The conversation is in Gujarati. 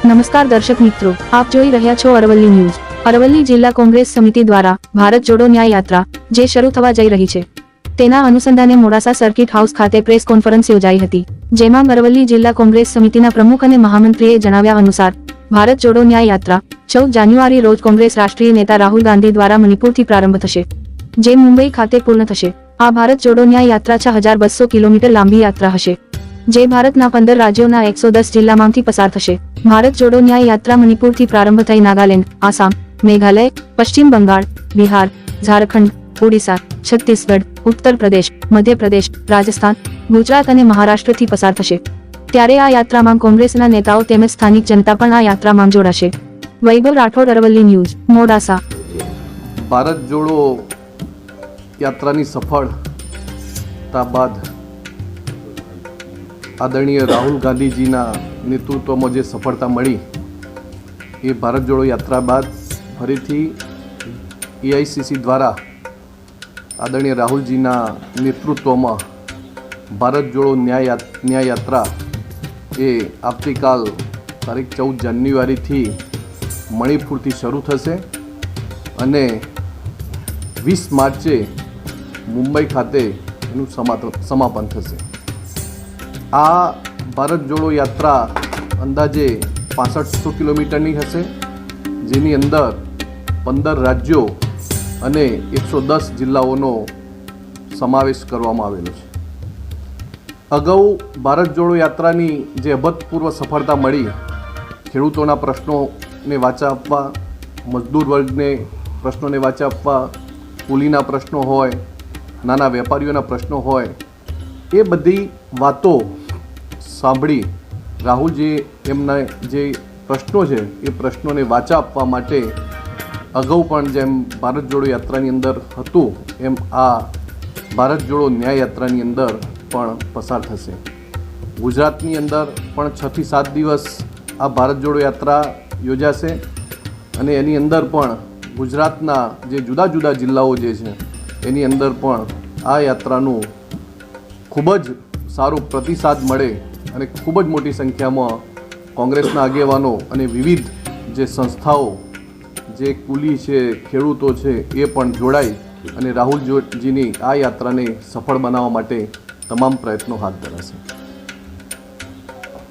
નમસ્કાર દર્શક મિત્રો, આપ જોઈ રહ્યા છો અરવલ્લી ન્યૂઝ। અરવલ્લી જિલ્લા કોંગ્રેસ સમિતિ દ્વારા ભારત જોડો ન્યાય યાત્રા જે શરૂ થવા જઈ રહી છે તેના અનુસંધાને મોડાસા સર્કિટ હાઉસ ખાતે પ્રેસ કોન્ફરન્સ યોજાઈ હતી, જેમાં અરવલ્લી જિલ્લા કોંગ્રેસ સમિતિના પ્રમુખ અને મહામંત્રીએ જણાવ્યા અનુસાર ભારત જોડો ન્યાય યાત્રા 14 જાન્યુઆરી રોજ કોંગ્રેસ રાષ્ટ્રીય નેતા રાહુલ ગાંધી દ્વારા મણિપુરથી પ્રારંભ થશે, જે મુંબઈ ખાતે પૂર્ણ થશે। આ ભારત જોડો ન્યાય યાત્રા 6200 કિલોમીટર લાંબી યાત્રા હશે, જે ભારતના 15 રાજ્યોના 110 જિલ્લામાંથી પસાર થશે। ભારત જોડો ન્યાય યાત્રા મણિપુરથી પ્રારંભ થઈ નાગાલેન્ડ, આસામ, મેઘાલય, પશ્ચિમ બંગાળ, બિહાર, ઝારખંડ, ઓડિશા, છત્તીસગઢ, ઉત્તર પ્રદેશ, મધ્યપ્રદેશ, રાજસ્થાન, ગુજરાત અને મહારાષ્ટ્રથી પસાર થશે। ત્યારે આ યાત્રામાં કોંગ્રેસના નેતાઓ તેમજ સ્થાનિક જનતા પણ આ યાત્રામાં જોડાશે। વૈભવ રાઠોડ, અરવલ્લી ન્યૂઝ, મોડાસા। ભારત જોડો યાત્રાની સફળતા બાદ આદરણીય રાહુલ ગાંધીજીના નેતૃત્વમાં જે સફળતા મળી એ ભારત જોડો યાત્રા બાદ ફરીથી એઆઈસીસી દ્વારા આદરણીય રાહુલજીના નેતૃત્વમાં ભારત જોડો ન્યાય યાત્રા એ આવતીકાલ તારીખ 14 જાન્યુઆરીથી મણિપુરથી શરૂ થશે અને 20 માર્ચે મુંબઈ ખાતે એનું સમાપન થશે। આ ભારત જોડો યાત્રા અંદાજે 6500 કિલોમીટરની હશે, જેની અંદર 15 રાજ્યો અને 110 જિલ્લાઓનો સમાવેશ કરવામાં આવેલો છે। અગાઉ ભારત જોડો યાત્રાની જે અભૂતપૂર્વ સફળતા મળી, ખેડૂતોના પ્રશ્નોને વાચા આપવા, મજદૂર વર્ગને પ્રશ્નોને વાચા આપવા, કુલીના પ્રશ્નો હોય, નાના વેપારીઓના પ્રશ્નો હોય, એ બધી વાતો સાંભળી રાહુલજી એમના જે પ્રશ્નો છે એ પ્રશ્નોને વાચા આપવા માટે અગાઉ પણ જેમ ભારત જોડો યાત્રાની અંદર હતું એમ આ ભારત જોડો ન્યાય યાત્રાની અંદર પણ પસાર થશે। ગુજરાતની અંદર પણ 6 થી 7 દિવસ આ ભારત જોડો યાત્રા યોજાશે અને એની અંદર પણ ગુજરાતના જે જુદા જુદા જિલ્લાઓ જે છે એની અંદર પણ આ યાત્રાનું ખૂબ જ સારો પ્રતિસાદ મળે અને ખૂબ જ મોટી સંખ્યામાં કોંગ્રેસના આગેવાનો અને વિવિધ જે સંસ્થાઓ, જે કુલી છે, ખેડૂતો છે, એ પણ જોડાઈ અને રાહુલજીની આ યાત્રાને સફળ બનાવવા માટે તમામ પ્રયત્નો હાથ ધરાશે।